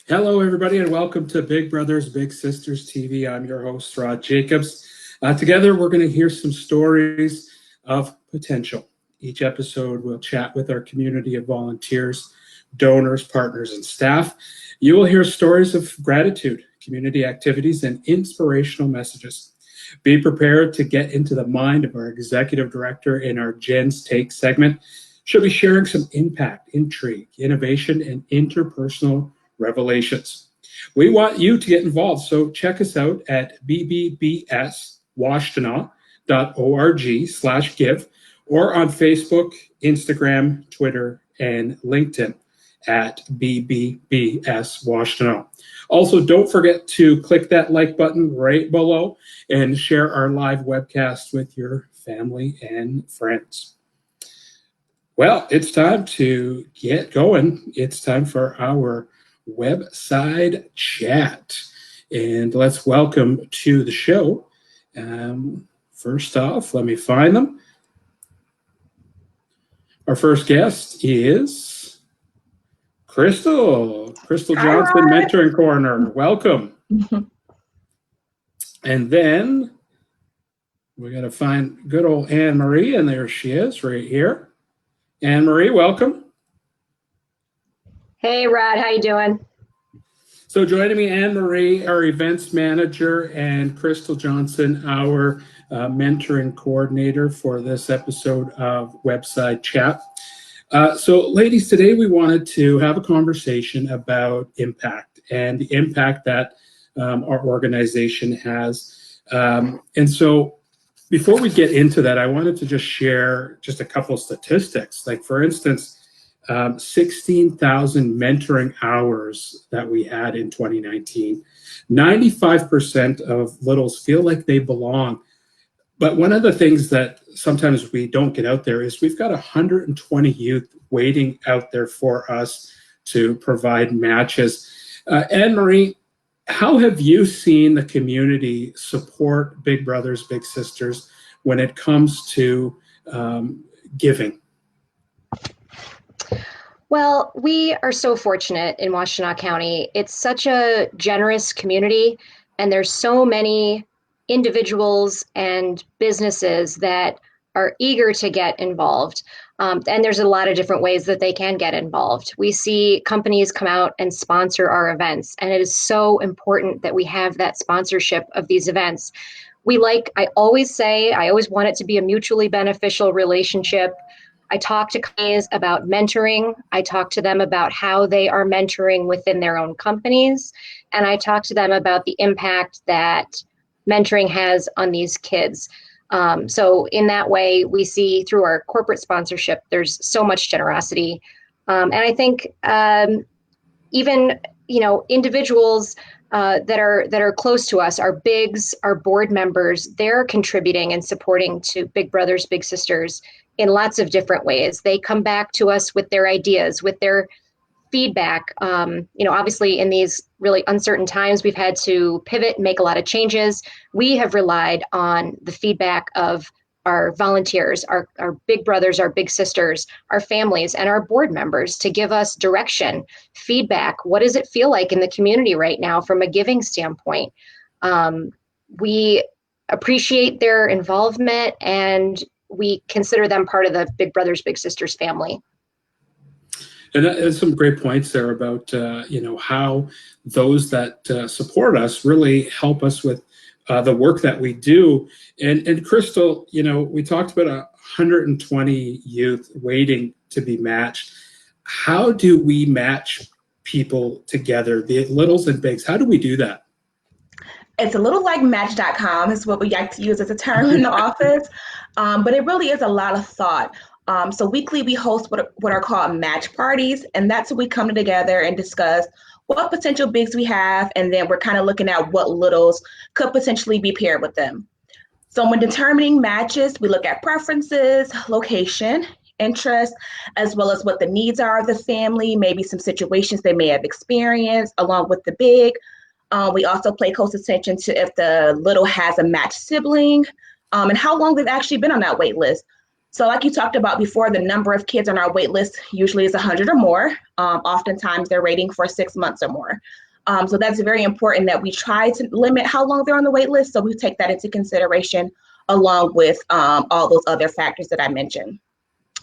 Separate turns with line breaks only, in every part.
Hello, everybody, and welcome to Big Brothers Big Sisters TV. I'm your host, Rod Jacobs. Together, we're going to hear some stories of potential. Each episode, we'll chat with our community of volunteers, donors, partners, and staff. You will hear stories of gratitude, community activities, and inspirational messages. Be prepared to get into the mind of our executive director in our Jen's Take segment. She'll be sharing some impact, intrigue, innovation, and interpersonal revelations. We want you to get involved, so check us out at bbbswashtenaw.org/give or on Facebook, Instagram, Twitter, and LinkedIn at BBBS Washtenaw. Also, don't forget to click that like button right below and share our live webcast with your family and friends. Well, it's time to get going. It's time for our website chat. And let's welcome to the show. First off, let me find them. Our first guest is Crystal Johnson, Mentoring Corner. Welcome. And then we got to find good old AnneMarie, and there she is right here. AnneMarie, welcome.
Hey, Rod, how you doing?
So joining me, AnneMarie, our events manager, and Crystal Johnson, our mentoring coordinator for this episode of Website Chat. So ladies, today we wanted to have a conversation about impact and the impact that our organization has. And so before we get into that, I wanted to just share just a couple of statistics. Like, for instance, 16,000 mentoring hours that we had in 2019. 95% of littles feel like they belong. But one of the things that sometimes we don't get out there is we've got 120 youth waiting out there for us to provide matches. AnneMarie, how have you seen the community support Big Brothers Big Sisters when it comes to giving?
Well, we are so fortunate in Washtenaw County. It's such a generous community, and there's so many individuals and businesses that are eager to get involved. And there's a lot of different ways that they can get involved. We see companies come out and sponsor our events, and it is so important that we have that sponsorship of these events. I always want it to be a mutually beneficial relationship. I talk to companies about mentoring. I talk to them about how they are mentoring within their own companies. And I talk to them about the impact that mentoring has on these kids. So in that way, we see through our corporate sponsorship, there's so much generosity. And I think even, individuals that are close to us, our bigs, our board members, they're contributing and supporting to Big Brothers Big Sisters in lots of different ways. They come back to us with their ideas, with their feedback. Obviously in these really uncertain times, we've had to pivot and make a lot of changes. We have relied on the feedback of our volunteers, our big brothers, our big sisters, our families, and our board members to give us direction, feedback. What does it feel like in the community right now from a giving standpoint? We appreciate their involvement, and we consider them part of the Big Brothers Big Sisters family.
And there's some great points there about how those that support us really help us with the work that we do. And Crystal, we talked about 120 youth waiting to be matched. How do we match people together, the littles and bigs? How do we do that?
It's a little like Match.com is what we like to use as a term in the office, but it really is a lot of thought. So weekly we host what are called match parties, and that's when we come together and discuss what potential bigs we have, and then we're kind of looking at what littles could potentially be paired with them. So when determining matches, we look at preferences, location, interest, as well as what the needs are of the family, maybe some situations they may have experienced along with the big. We also pay close attention to if the little has a matched sibling, and how long they've actually been on that wait list. So like you talked about before, the number of kids on our wait list usually is 100 or more. Oftentimes they're waiting for 6 months or more. So that's very important that we try to limit how long they're on the wait list. So we take that into consideration along with all those other factors that I mentioned.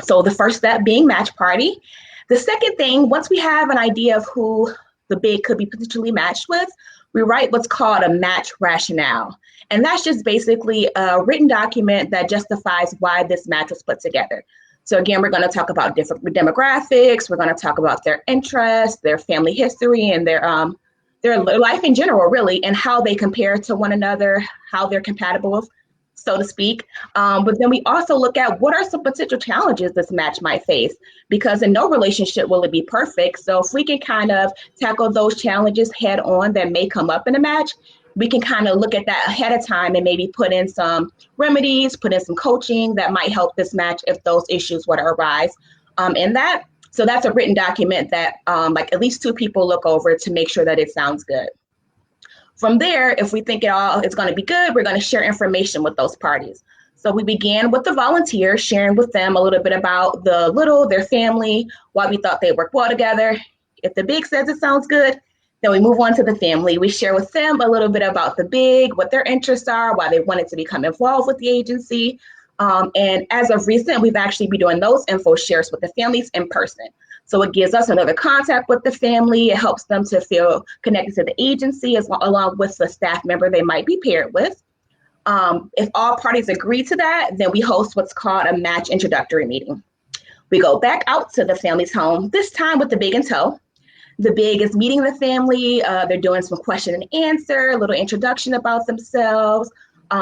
So the first step being match party. The second thing, once we have an idea of who the big could be potentially matched with, we write what's called a match rationale. And that's just basically a written document that justifies why this match was put together. So again, we're going to talk about different demographics. We're going to talk about their interests, their family history, and their life in general, really, and how they compare to one another, how they're compatible, so to speak. But then we also look at what are some potential challenges this match might face, because in no relationship will it be perfect. So if we can kind of tackle those challenges head on that may come up in a match, we can kind of look at that ahead of time and maybe put in some remedies, put in some coaching that might help this match if those issues were to arise in that. So that's a written document that like at least 2 people look over to make sure that it sounds good. From there, if we think it all is going to be good, we're going to share information with those parties. So we began with the volunteers, sharing with them a little bit about their family, why we thought they worked well together. If the big says it sounds good, then we move on to the family. We share with them a little bit about the big, what their interests are, why they wanted to become involved with the agency. And as of recent, we've actually been doing those info shares with the families in person. So it gives us another contact with the family. It helps them to feel connected to the agency along with the staff member they might be paired with. If all parties agree to that, then we host what's called a match introductory meeting. We go back out to the family's home, this time with the big in tow. The big is meeting the family. They're doing some question and answer, a little introduction about themselves.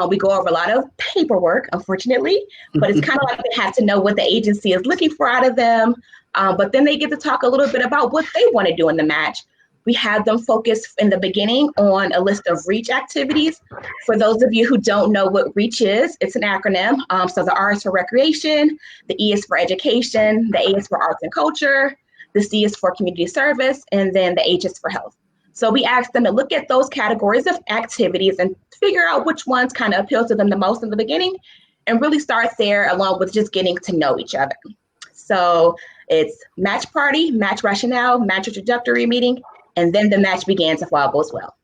We go over a lot of paperwork, unfortunately, but it's kind of like they have to know what the agency is looking for out of them. But then they get to talk a little bit about what they want to do in the match. We have them focus in the beginning on a list of REACH activities. For those of you who don't know what REACH is, it's an acronym. So the R is for recreation, the E is for education, the A is for arts and culture, the C is for community service, and then the H is for health. So we asked them to look at those categories of activities and figure out which ones kind of appeal to them the most in the beginning and really start there along with just getting to know each other. So it's match party, match rationale, match introductory meeting, and then the match begins if all goes well.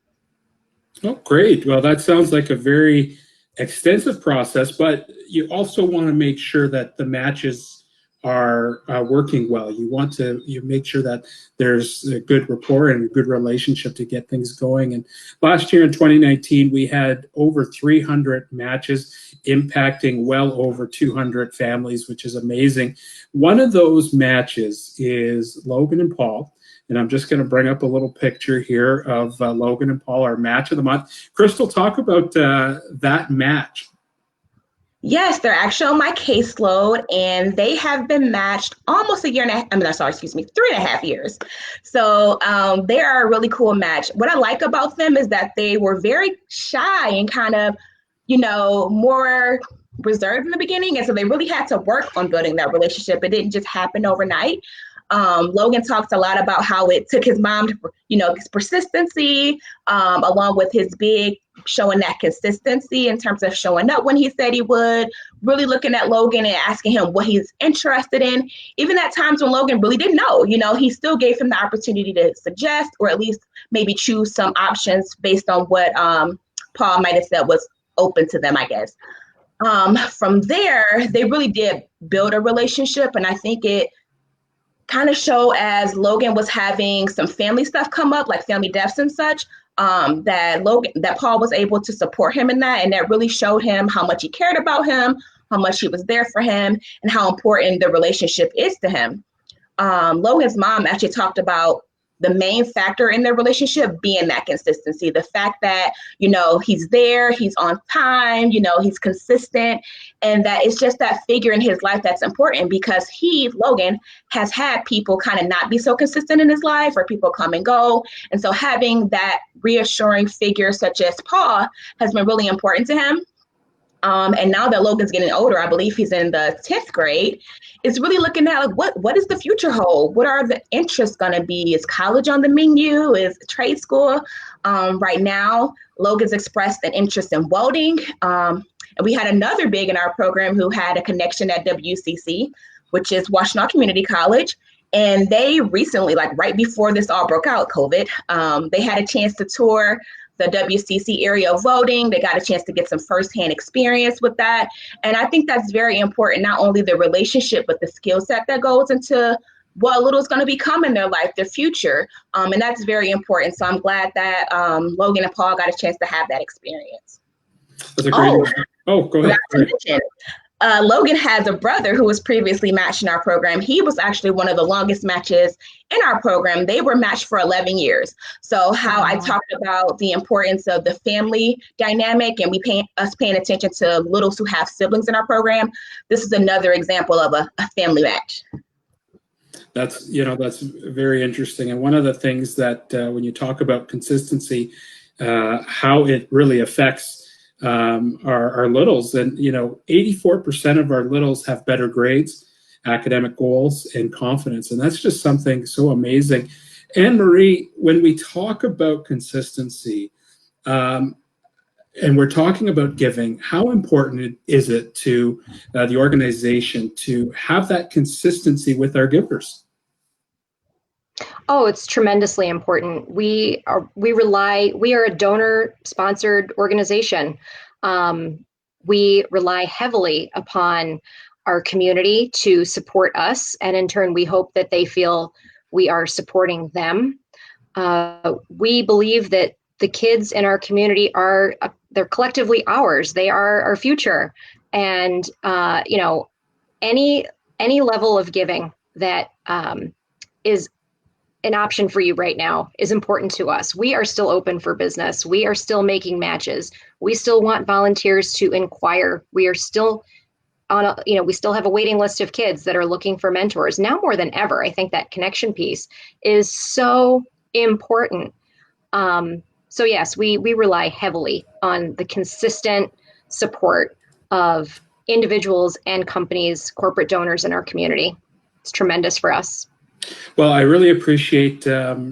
Oh, great. Well, that sounds like a very extensive process, but you also want to make sure that the matches are working well. You make sure that there's a good rapport and a good relationship to get things going. And last year in 2019, we had over 300 matches impacting well over 200 families, which is amazing. One of those matches is Logan and Paul. And I'm just going to bring up a little picture here of Logan and Paul, our match of the month. Crystal, talk about that match.
Yes, they're actually on my caseload, and they have been matched almost 3.5 years. So they are a really cool match. What I like about them is that they were very shy and kind of, more reserved in the beginning. And so they really had to work on building that relationship. It didn't just happen overnight. Logan talks a lot about how it took his mom to, his persistency, along with his big showing that consistency in terms of showing up when he said he would, really looking at Logan and asking him what he's interested in. Even at times when Logan really didn't know, he still gave him the opportunity to suggest or at least maybe choose some options based on what Paul might have said was open to them, I guess. From there, they really did build a relationship, and I think it kind of show as Logan was having some family stuff come up, like family deaths and such, that Paul was able to support him in that, and that really showed him how much he cared about him, how much he was there for him, and how important the relationship is to him. Logan's mom actually talked about the main factor in their relationship being that consistency, the fact that, he's there, he's on time, he's consistent, and that it's just that figure in his life that's important because Logan, has had people kind of not be so consistent in his life or people come and go. And so having that reassuring figure such as Paul has been really important to him. And now that Logan's getting older, I believe he's in the 10th grade, it's really looking at like, what does the future hold? What are the interests going to be? Is college on the menu? Is trade school? Right now, Logan's expressed an interest in welding. And we had another big in our program who had a connection at WCC, which is Washtenaw Community College. And they recently, like right before this all broke out, COVID, they had a chance to tour the WCC area of voting. They got a chance to get some firsthand experience with that. And I think that's very important, not only the relationship, but the skill set that goes into what little is going to become in their life, their future. And that's very important. So I'm glad that Logan and Paul got a chance to have that experience.
That's a great. Oh, go ahead.
Logan has a brother who was previously matched in our program. He was actually one of the longest matches in our program. They were matched for 11 years. So how I talked about the importance of the family dynamic and us paying attention to littles who have siblings in our program. This is another example of a family match.
That's very interesting. And one of the things that when you talk about consistency, how it really affects our littles, and 84% of our littles have better grades, academic goals, and confidence, and that's just something so amazing. AnneMarie, when we talk about consistency, and we're talking about giving, how important is it to the organization to have that consistency with our givers?
Oh, it's tremendously important. We are a donor-sponsored organization. We rely heavily upon our community to support us, and in turn, we hope that they feel we are supporting them. We believe that the kids in our community they're collectively ours. They are our future, and any level of giving that is an option for you right now is important to us. We are still open for business. We are still making matches. We still want volunteers to inquire. We are still we still have a waiting list of kids that are looking for mentors now more than ever. I think that connection piece is so important. So yes, we rely heavily on the consistent support of individuals and companies, corporate donors in our community. It's tremendous for us.
Well, I really appreciate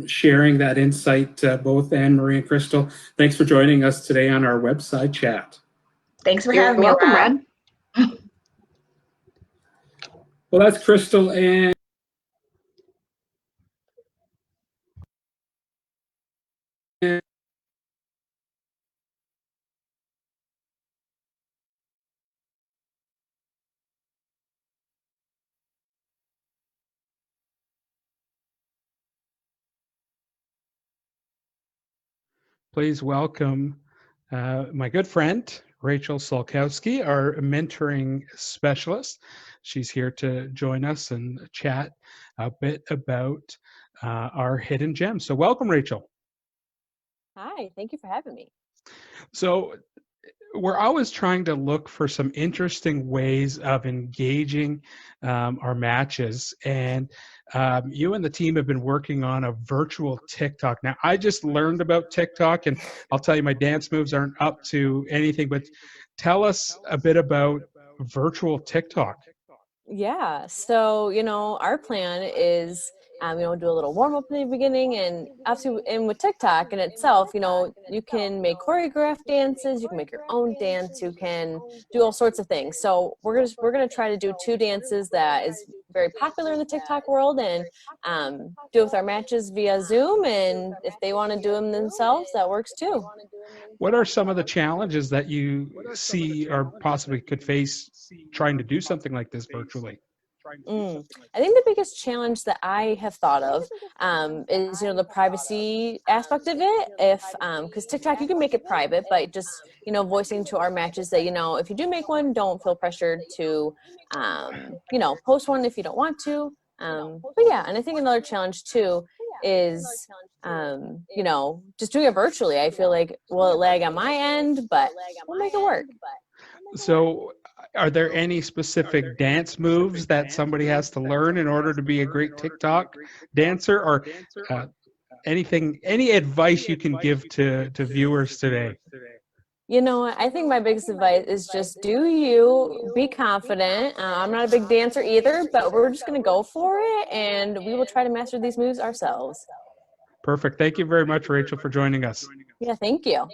sharing that insight, both AnneMarie and Crystal. Thanks for joining us today on our website chat.
Thanks for having me,
You're welcome, Rod.
Well, that's Crystal and please welcome my good friend, Rachel Solkowski, our mentoring specialist. She's here to join us and chat a bit about our hidden gems. So welcome, Rachel.
Hi, thank you for having me.
So we're always trying to look for some interesting ways of engaging our matches. And you and the team have been working on a virtual TikTok. Now, I just learned about TikTok, and I'll tell you, my dance moves aren't up to anything, but tell us a bit about virtual TikTok.
Yeah, so, our plan is, do a little warm up in the beginning, and obviously, and with TikTok in itself, you can make choreographed dances, you can make your own dance, you can do all sorts of things. So we're gonna try to do 2 dances that is very popular in the TikTok world, and do it with our matches via Zoom. And if they want to do them themselves, that works too.
What are some of the challenges that you see or possibly could face trying to do something like this virtually?
I think the biggest challenge that I have thought of is the privacy aspect of it. If because TikTok, you can make it private, but just voicing to our matches that if you do make one, don't feel pressured to post one if you don't want to. But yeah, and I think another challenge too is just doing it virtually. I feel like will it lag on my end, but we'll make it work.
So are there any specific dance moves that somebody has to learn in order to be a great TikTok dancer, or any advice you can give to viewers today?
I think my biggest advice is just do you, be confident. I'm not a big dancer either, but we're just going to go for it, and we will try to master these moves ourselves.
Perfect. Thank you very much, Rachel, for joining us.
Yeah, thank you.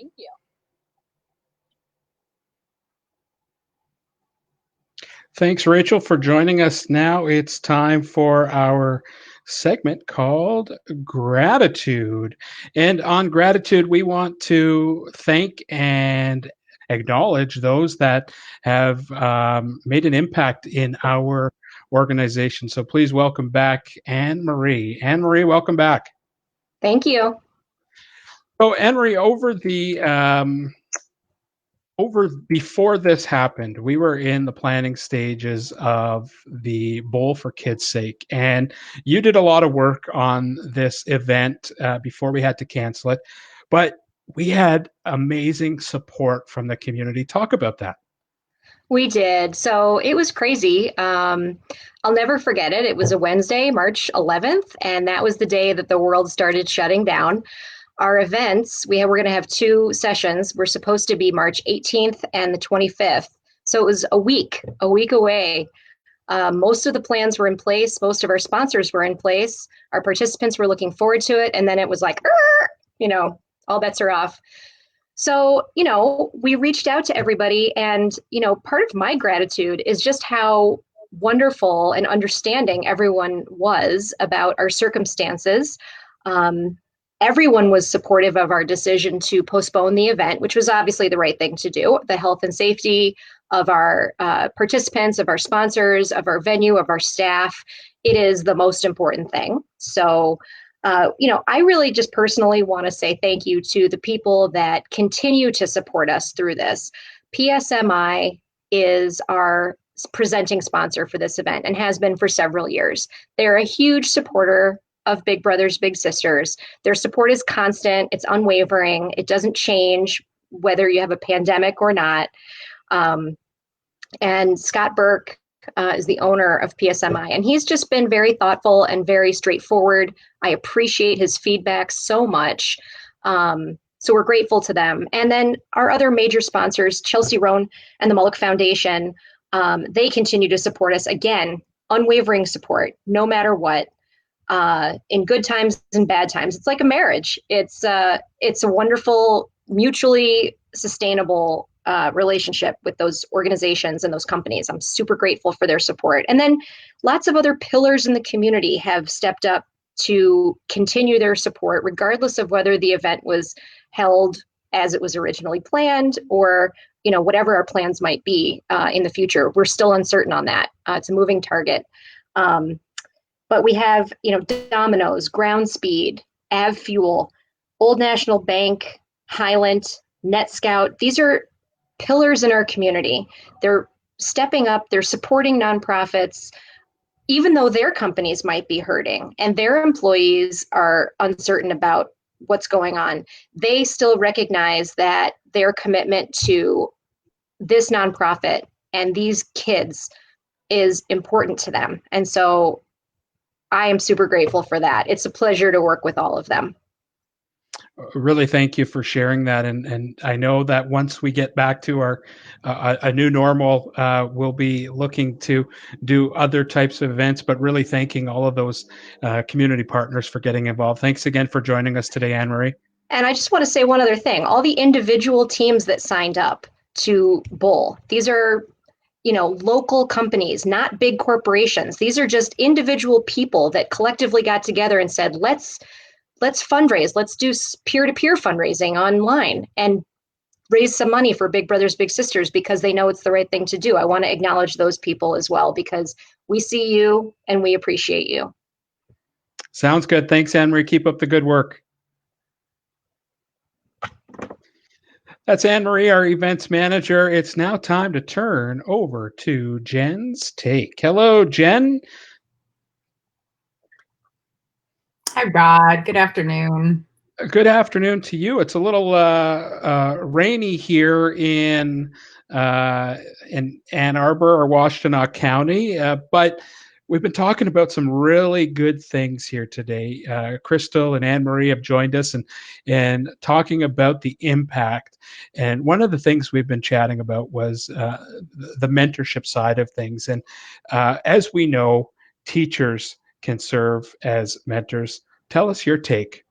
Thanks, Rachel, for joining us. Now it's time for our segment called Gratitude. And on gratitude, we want to thank and acknowledge those that have made an impact in our organization. So please welcome back AnneMarie. AnneMarie, welcome back.
Thank you.
So, AnneMarie, over before this happened, we were in the planning stages of the Bowl for Kids' Sake, and you did a lot of work on this event before we had to cancel it. But we had amazing support from the community. Talk about that.
We did. So it was crazy. I'll never forget it. It was a Wednesday, March 11th, and that was the day that the world started shutting down. Our events, we're going to have two sessions. We're supposed to be March 18th and the 25th. So it was a week away. Most of the plans were in place. Most of our sponsors were in place. Our participants were looking forward to it. And then it was like, all bets are off. So, we reached out to everybody. And, part of my gratitude is just how wonderful and understanding everyone was about our circumstances. Everyone was supportive of our decision to postpone the event, which was obviously the right thing to do. The health and safety of our participants, of our sponsors, of our venue, of our staff, it is the most important thing. So, I really just personally want to say thank you to the people that continue to support us through this. PSMI is our presenting sponsor for this event and has been for several years. They're a huge supporter of Big Brothers Big Sisters. Their support is constant, it's unwavering, it doesn't change whether you have a pandemic or not. And Scott Burke is the owner of PSMI, and he's just been very thoughtful and very straightforward. I appreciate his feedback so much. So we're grateful to them. And then our other major sponsors, Chelsea Roan and the Mullock Foundation, they continue to support us. Again, unwavering support, no matter what. In good times and bad times. It's like a marriage. It's a wonderful, mutually sustainable relationship with those organizations and those companies. I'm super grateful for their support. And then lots of other pillars in the community have stepped up to continue their support, regardless of whether the event was held as it was originally planned or whatever our plans might be in the future. We're still uncertain on that. It's a moving target. But we have, Domino's, Ground Speed, Av Fuel, Old National Bank, Highland, NetScout. These are pillars in our community. They're stepping up. They're supporting nonprofits, even though their companies might be hurting and their employees are uncertain about what's going on. They still recognize that their commitment to this nonprofit and these kids is important to them. And so I am super grateful for that. It's a pleasure to work with all of them.
Really, thank you for sharing that. And I know that once we get back to our a new normal, we'll be looking to do other types of events, but really thanking all of those community partners for getting involved. Thanks again for joining us today, AnneMarie.
And I just want to say one other thing. All the individual teams that signed up to Bowl, these are local companies, not big corporations. These are just individual people that collectively got together and said, let's fundraise. Let's do peer-to-peer fundraising online and raise some money for Big Brothers Big Sisters because they know it's the right thing to do. I want to acknowledge those people as well because we see you and we appreciate you.
Sounds good. Thanks, AnneMarie. Keep up the good work. That's AnneMarie, our events manager. It's now time to turn over to Jen's take. Hello, Jen.
Hi, Rod. Good afternoon.
Good afternoon to you. It's a little rainy here in Ann Arbor or Washtenaw County, but we've been talking about some really good things here today. Crystal and AnneMarie have joined us and talking about the impact. And one of the things we've been chatting about was the mentorship side of things. And as we know, teachers can serve as mentors. Tell us your take.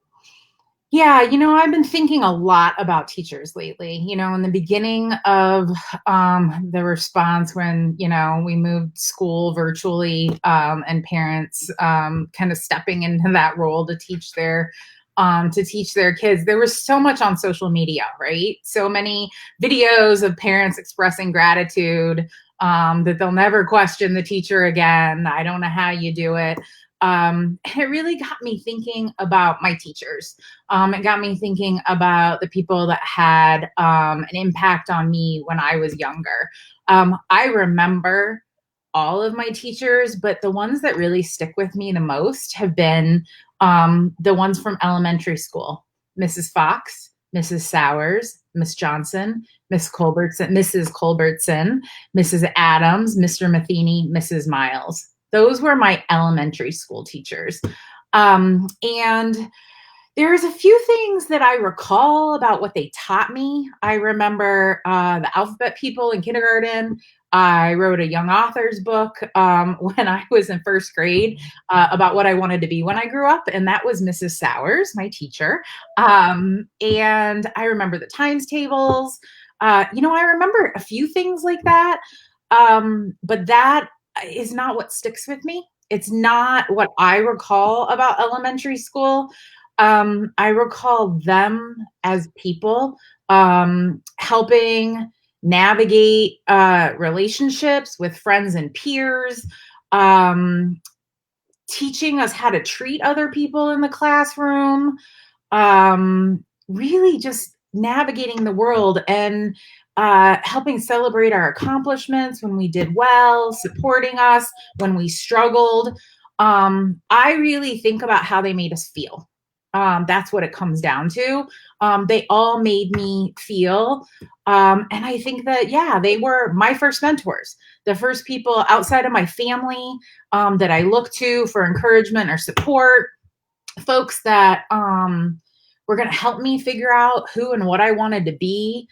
Yeah, I've been thinking a lot about teachers lately. In the beginning of the response when, we moved school virtually, and parents kind of stepping into that role to teach their kids, there was so much on social media, right? So many videos of parents expressing gratitude, that they'll never question the teacher again. I don't know how you do it. And it really got me thinking about my teachers. It got me thinking about the people that had an impact on me when I was younger. I remember all of my teachers, but the ones that really stick with me the most have been the ones from elementary school: Mrs. Fox, Mrs. Sowers, Miss Johnson, Mrs. Culbertson, Mrs. Adams, Mr. Matheny, Mrs. Miles. Those were my elementary school teachers. And there's a few things that I recall about what they taught me. I remember the alphabet people in kindergarten. I wrote a young author's book when I was in first grade about what I wanted to be when I grew up, and that was Mrs. Sowers, my teacher. And I remember the times tables. I remember a few things like that, but that is not what sticks with me. It's not what I recall about elementary school. I recall them as people, helping navigate relationships with friends and peers, um, teaching us how to treat other people in the classroom, really just navigating the world and helping celebrate our accomplishments when we did well, supporting us when we struggled. I really think about how they made us feel. That's what it comes down to. They all made me feel. And I think that, yeah, they were my first mentors, the first people outside of my family that I looked to for encouragement or support, folks that were going to help me figure out who and what I wanted to be.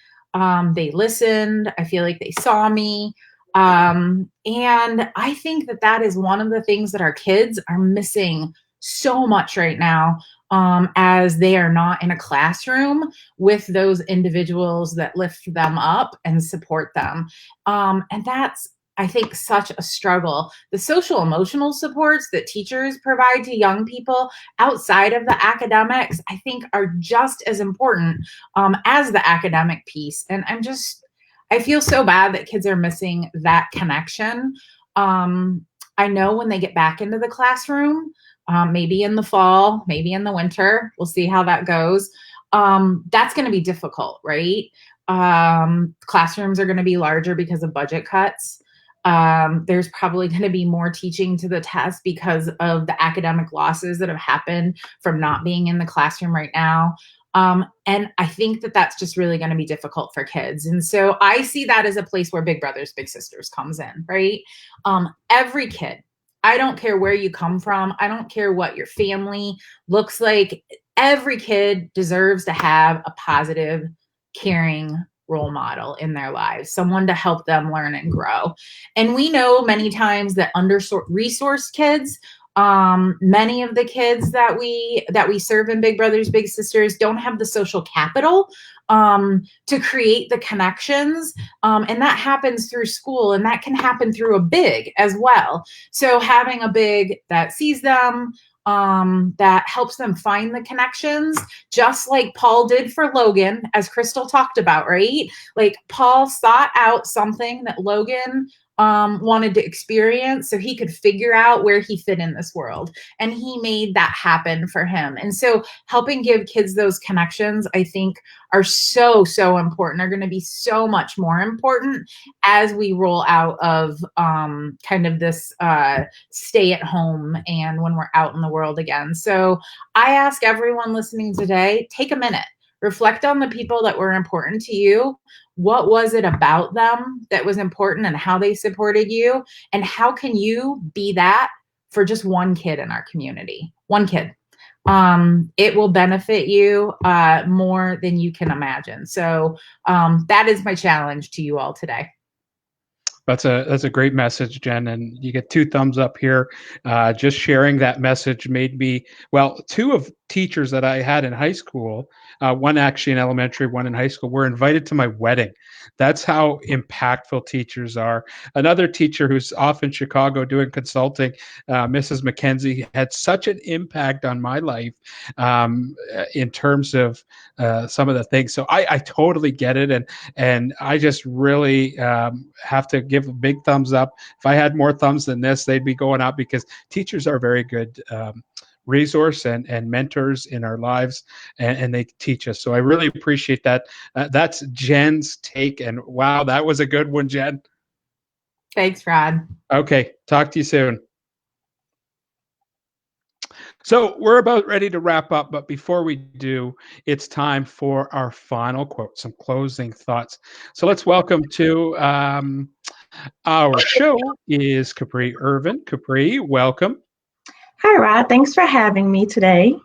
They listened. I feel like they saw me. And I think that that is one of the things that our kids are missing so much right now, as they are not in a classroom with those individuals that lift them up and support them. And that's, I think, such a struggle. The social emotional supports that teachers provide to young people outside of the academics, I think, are just as important as the academic piece. And I feel so bad that kids are missing that connection. I know when they get back into the classroom, maybe in the fall, maybe in the winter, we'll see how that goes. That's going to be difficult, right? Classrooms are going to be larger because of budget cuts. There's probably going to be more teaching to the test because of the academic losses that have happened from not being in the classroom right now. And I think that that's just really going to be difficult for kids. And so I see that as a place where Big Brothers Big Sisters comes in, right? Every kid, I don't care where you come from, I don't care what your family looks like, every kid deserves to have a positive, caring role model in their lives, someone to help them learn and grow. And we know many times that under-resourced kids, many of the kids that we serve in Big Brothers Big Sisters don't have the social capital to create the connections, and that happens through school, and that can happen through a big as well. So having a big that sees them, that helps them find the connections, just like Paul did for Logan, as Crystal talked about, right? Like Paul sought out something that Logan wanted to experience so he could figure out where he fit in this world. And he made that happen for him. And so helping give kids those connections, I think, are so, so important. Are going to be so much more important as we roll out of kind of this stay at home and when we're out in the world again. So I ask everyone listening today, take a minute, reflect on the people that were important to you. What was it about them that was important and how they supported you? And how can you be that for just one kid in our community? One kid. It will benefit you more than you can imagine. So that is my challenge to you all today.
That's a great message, Jen, and you get 2 thumbs up here. Just sharing that message made me, well, 2 of teachers that I had in high school, one actually in elementary, one in high school, were invited to my wedding. That's how impactful teachers are. Another teacher who's off in Chicago doing consulting, Mrs. McKenzie, had such an impact on my life in terms of some of the things. So I totally get it, and I just really have to give a big thumbs up. If I had more thumbs than this, they'd be going up, because teachers are very good resource and mentors in our lives, and they teach us. So I really appreciate that. That's Jen's take, and wow, that was a good one, Jen.
Thanks, Rod.
Okay, talk to you soon. So we're about ready to wrap up, but before we do, it's time for our final quote, some closing thoughts. So let's welcome to our show is Capri Irvin. Capri, welcome.
Hi, Rod. Thanks for having me today.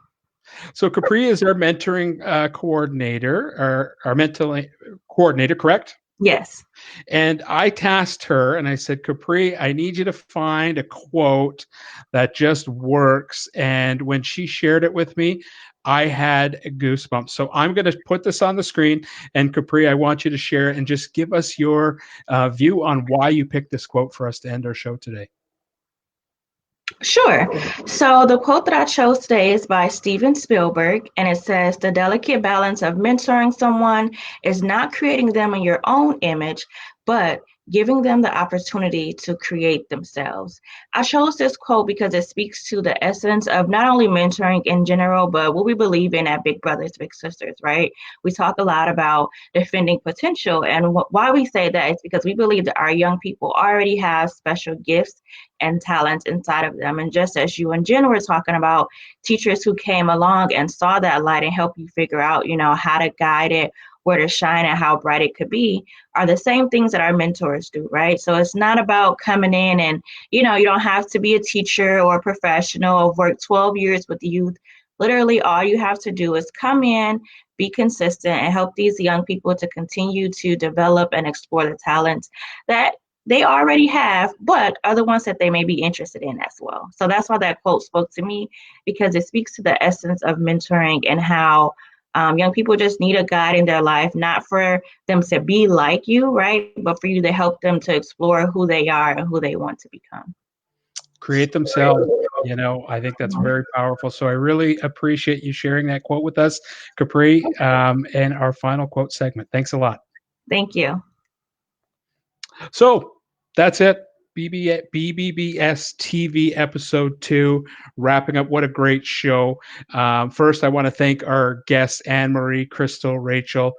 So Capri is our mentoring coordinator, our mentoring coordinator, correct?
Yes.
And I tasked her and I said, Capri, I need you to find a quote that just works. And when she shared it with me, I had goosebumps. So I'm going to put this on the screen. And Capri, I want you to share it and just give us your view on why you picked this quote for us to end our show today.
Sure. So the quote that I chose today is by Steven Spielberg, and it says, "The delicate balance of mentoring someone is not creating them in your own image, but giving them the opportunity to create themselves." I chose this quote because it speaks to the essence of not only mentoring in general, but what we believe in at Big Brothers Big Sisters, right? We talk a lot about defending potential, and why we say that is because we believe that our young people already have special gifts and talents inside of them. And just as you and Jen were talking about, teachers who came along and saw that light and helped you figure out, how to guide it, where to shine, and how bright it could be, are the same things that our mentors do, right? So it's not about coming in and, you don't have to be a teacher or a professional or work 12 years with the youth. Literally, all you have to do is come in, be consistent, and help these young people to continue to develop and explore the talents that they already have, but other ones that they may be interested in as well. So that's why that quote spoke to me, because it speaks to the essence of mentoring and how young people just need a guide in their life, not for them to be like you, right? But for you to help them to explore who they are and who they want to become.
Create themselves. I think that's very powerful. So I really appreciate you sharing that quote with us, Capri, and our final quote segment. Thanks a lot.
Thank you.
So that's it. BBBS TV episode 2, wrapping up. What a great show. First, I want to thank our guests, AnneMarie, Crystal, Rachel,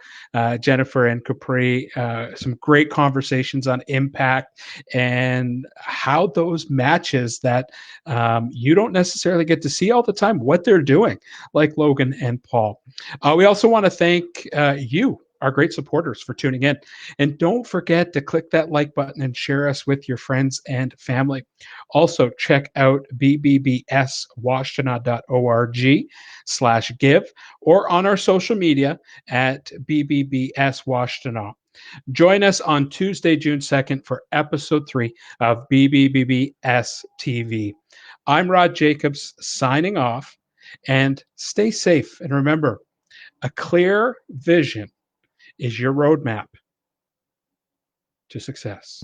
Jennifer, and Capri. Some great conversations on impact and how those matches that you don't necessarily get to see all the time, what they're doing, like Logan and Paul. We also want to thank you, our great supporters, for tuning in. And don't forget to click that like button and share us with your friends and family. Also, check out bbbswashtenaw.org/give or on our social media at BBBS Join us on Tuesday, June 2nd for episode 3 of BBBS TV. I'm Rod Jacobs signing off, and stay safe. And remember, a clear vision is your roadmap to success.